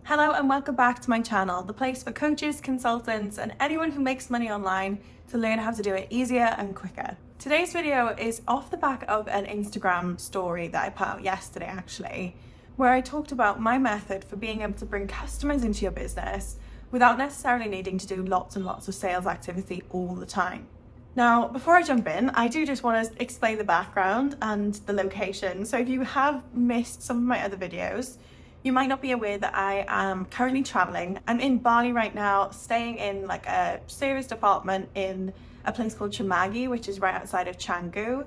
Hello and welcome back to my channel, the place for coaches, consultants and anyone who makes money online to learn how to do it easier and quicker. Today's video is off the back of an Instagram story that I put out yesterday actually, where I talked about my method for being able to bring customers into your business without necessarily needing to do lots and lots of sales activity all the time. Now, before I jump in, I do just want to explain the background and the location. So if you have missed some of my other videos, you might not be aware that I am currently traveling. I'm in Bali right now, staying in like a serviced apartment in a place called Chamagi, which is right outside of Canggu.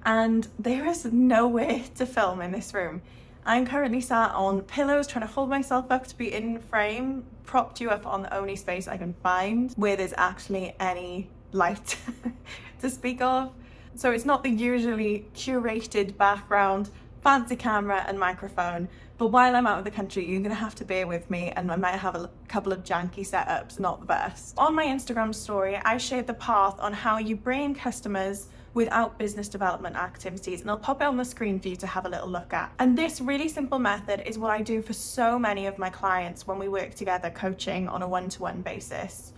And there is nowhere to film in this room. I'm currently sat on pillows trying to hold myself up to be in frame, propped you up on the only space I can find where there's actually any light to speak of. So it's not the usually curated background, fancy camera and microphone, but while I'm out of the country, you're gonna have to bear with me and I might have a couple of janky setups, not the best. On my Instagram story, I shared the path on how you bring in customers without business development activities, and I'll pop it on the screen for you to have a little look at. And this really simple method is what I do for so many of my clients when we work together coaching on a one-to-one basis.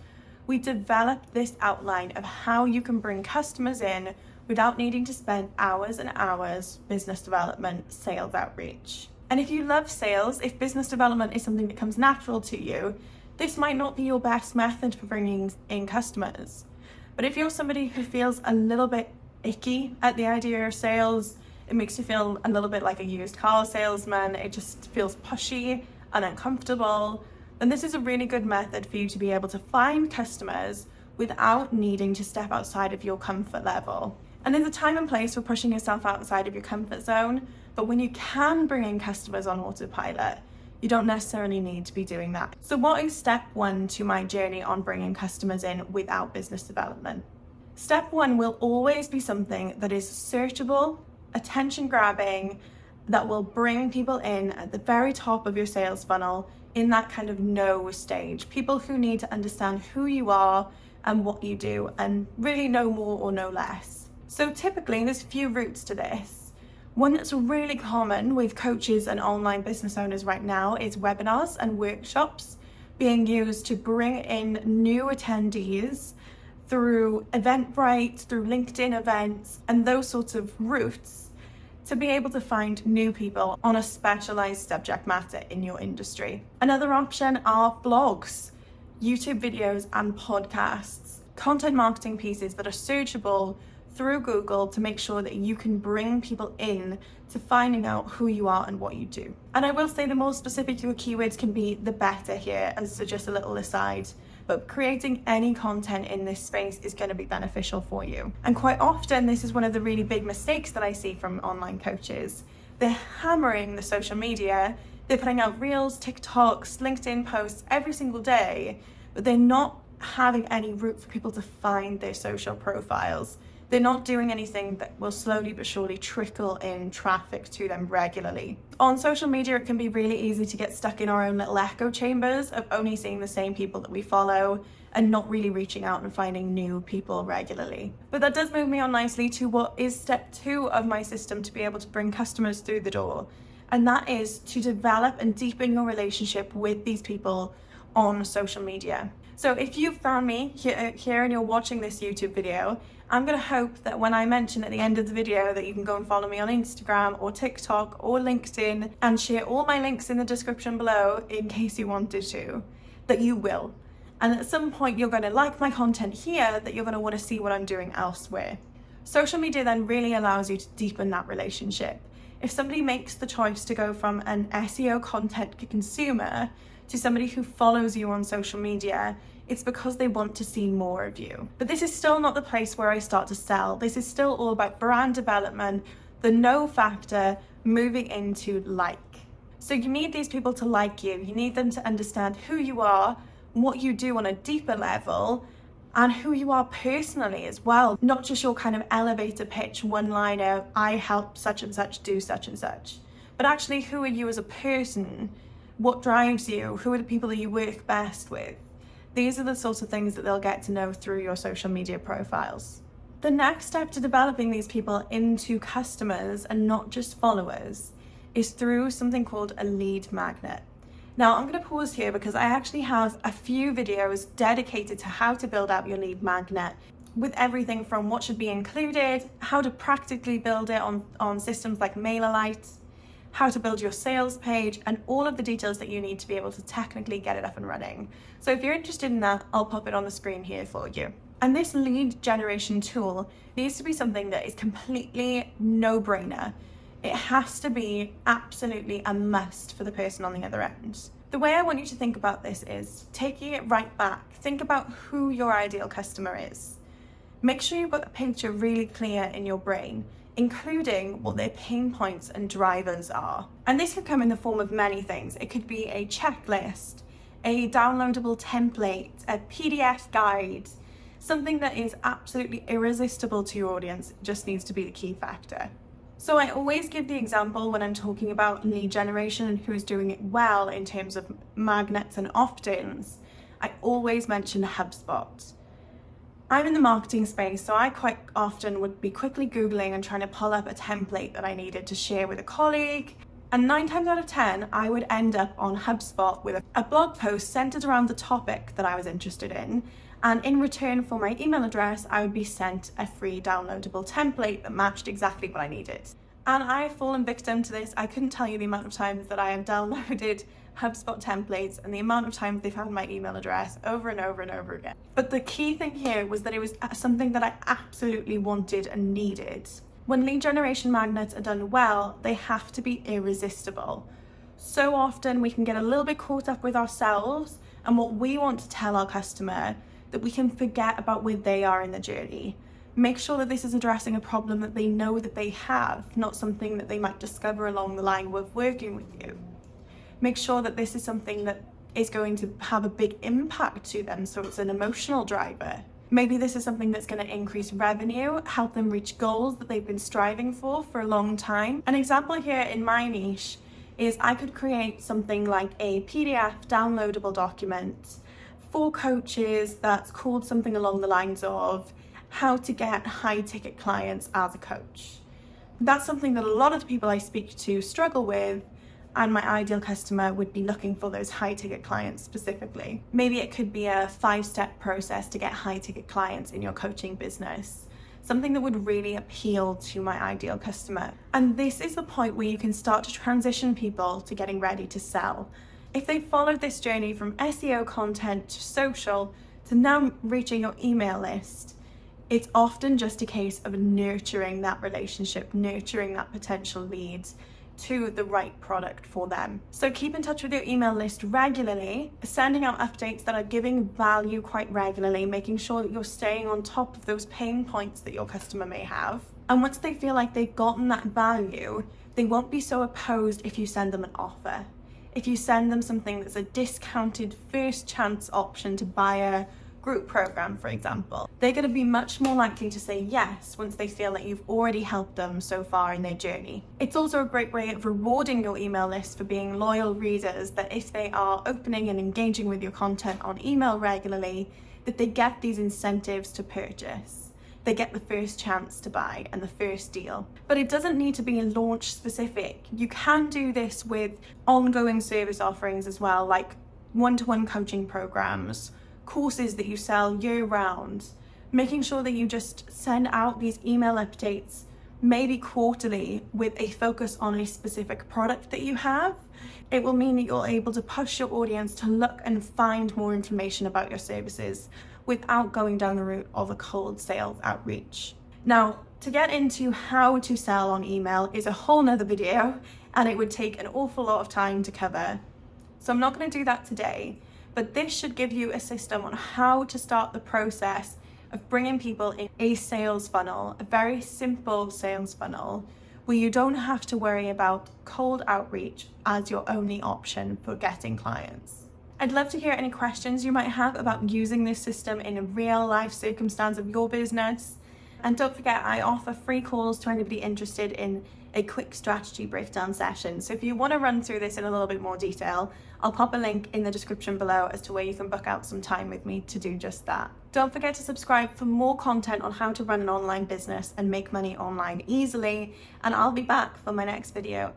We develop this outline of how you can bring customers in without needing to spend hours and hours business development, sales outreach. And if you love sales, if business development is something that comes natural to you, this might not be your best method for bringing in customers. But if you're somebody who feels a little bit icky at the idea of sales, it makes you feel a little bit like a used car salesman, it just feels pushy and uncomfortable, then this is a really good method for you to be able to find customers without needing to step outside of your comfort level. And there's a time and place for pushing yourself outside of your comfort zone, but when you can bring in customers on autopilot, you don't necessarily need to be doing that. So what is step one to my journey on bringing customers in without business development? Step one will always be something that is searchable, attention grabbing, that will bring people in at the very top of your sales funnel in that kind of know stage. People who need to understand who you are and what you do and really no more or no less. So typically there's a few routes to this. One that's really common with coaches and online business owners right now is webinars and workshops being used to bring in new attendees through Eventbrite, through LinkedIn events, and those sorts of routes to be able to find new people on a specialized subject matter in your industry. Another option are blogs, YouTube videos, and podcasts, content marketing pieces that are searchable through Google to make sure that you can bring people in to finding out who you are and what you do. And I will say the more specific your keywords can be, the better here, as just a little aside. But creating any content in this space is going to be beneficial for you. And quite often, this is one of the really big mistakes that I see from online coaches. They're hammering the social media. They're putting out reels, TikToks, LinkedIn posts every single day, but they're not having any route for people to find their social profiles. They're not doing anything that will slowly but surely trickle in traffic to them regularly. On social media, it can be really easy to get stuck in our own little echo chambers of only seeing the same people that we follow and not really reaching out and finding new people regularly. But that does move me on nicely to what is step two of my system to be able to bring customers through the door. And that is to develop and deepen your relationship with these people on social media. So if you found me here and you're watching this YouTube video, I'm going to hope that when I mention at the end of the video that you can go and follow me on Instagram or TikTok or LinkedIn and share all my links in the description below in case you wanted to, that you will. And at some point you're going to like my content here, that you're going to want to see what I'm doing elsewhere. Social media then really allows you to deepen that relationship. If somebody makes the choice to go from an SEO content consumer to somebody who follows you on social media, it's because they want to see more of you. But this is still not the place where I start to sell. This is still all about brand development, the know factor, moving into like. So you need these people to like you. You need them to understand who you are, what you do on a deeper level, and who you are personally as well. Not just your kind of elevator pitch, one-liner, I help such and such do such and such. But actually, who are you as a person? What drives you? Who are the people that you work best with? These are the sorts of things that they'll get to know through your social media profiles. The next step to developing these people into customers and not just followers is through something called a lead magnet. Now I'm going to pause here because I actually have a few videos dedicated to how to build out your lead magnet, with everything from what should be included, how to practically build it on systems like MailerLite, how to build your sales page, and all of the details that you need to be able to technically get it up and running. So if you're interested in that, I'll pop it on the screen here for you. And this lead generation tool needs to be something that is completely no-brainer. It has to be absolutely a must for the person on the other end. The way I want you to think about this is taking it right back. Think about who your ideal customer is. Make sure you've got the picture really clear in your brain, including what their pain points and drivers are. And this could come in the form of many things. It could be a checklist, a downloadable template, a PDF guide, something that is absolutely irresistible to your audience. It just needs to be the key factor. So I always give the example when I'm talking about lead generation and who's doing it well in terms of magnets and opt-ins. I always mention HubSpot. I'm in the marketing space, so I quite often would be quickly Googling and trying to pull up a template that I needed to share with a colleague. And 9 times out of 10, I would end up on HubSpot with a blog post centered around the topic that I was interested in. And in return for my email address, I would be sent a free downloadable template that matched exactly what I needed. And I've fallen victim to this. I couldn't tell you the amount of times that I have downloaded HubSpot templates and the amount of times they've had my email address over and over and over again. But the key thing here was that it was something that I absolutely wanted and needed. When lead generation magnets are done well, they have to be irresistible. So often we can get a little bit caught up with ourselves and what we want to tell our customer that we can forget about where they are in the journey. Make sure that this is addressing a problem that they know that they have, not something that they might discover along the line with working with you. Make sure that this is something that is going to have a big impact to them, so it's an emotional driver. Maybe this is something that's going to increase revenue, help them reach goals that they've been striving for a long time. An example here in my niche is I could create something like a PDF downloadable document for coaches that's called something along the lines of how to get high ticket clients as a coach. That's something that a lot of the people I speak to struggle with, and my ideal customer would be looking for those high ticket clients specifically. Maybe it could be a 5-step process to get high ticket clients in your coaching business, something that would really appeal to my ideal customer. And this is the point where you can start to transition people to getting ready to sell. If they followed this journey from SEO content to social to now reaching your email list, it's often just a case of nurturing that relationship, nurturing that potential lead to the right product for them. So keep in touch with your email list regularly, sending out updates that are giving value quite regularly, making sure that you're staying on top of those pain points that your customer may have. And once they feel like they've gotten that value, they won't be so opposed if you send them an offer. If you send them something that's a discounted first chance option to buy a group program, for example, they're going to be much more likely to say yes once they feel that you've already helped them so far in their journey. It's also a great way of rewarding your email list for being loyal readers, that if they are opening and engaging with your content on email regularly, that they get these incentives to purchase. They get the first chance to buy and the first deal. But it doesn't need to be launch specific. You can do this with ongoing service offerings as well, like one-to-one coaching programs, courses that you sell year-round, making sure that you just send out these email updates maybe quarterly with a focus on a specific product that you have. It will mean that you're able to push your audience to look and find more information about your services without going down the route of a cold sales outreach. Now, to get into how to sell on email is a whole nother video, and it would take an awful lot of time to cover. So I'm not going to do that today. But this should give you a system on how to start the process of bringing people in a sales funnel, a very simple sales funnel, where you don't have to worry about cold outreach as your only option for getting clients. I'd love to hear any questions you might have about using this system in a real life circumstance of your business. And don't forget, I offer free calls to anybody interested in a quick strategy breakdown session. So if you want to run through this in a little bit more detail, I'll pop a link in the description below as to where you can book out some time with me to do just that. Don't forget to subscribe for more content on how to run an online business and make money online easily. And I'll be back for my next video.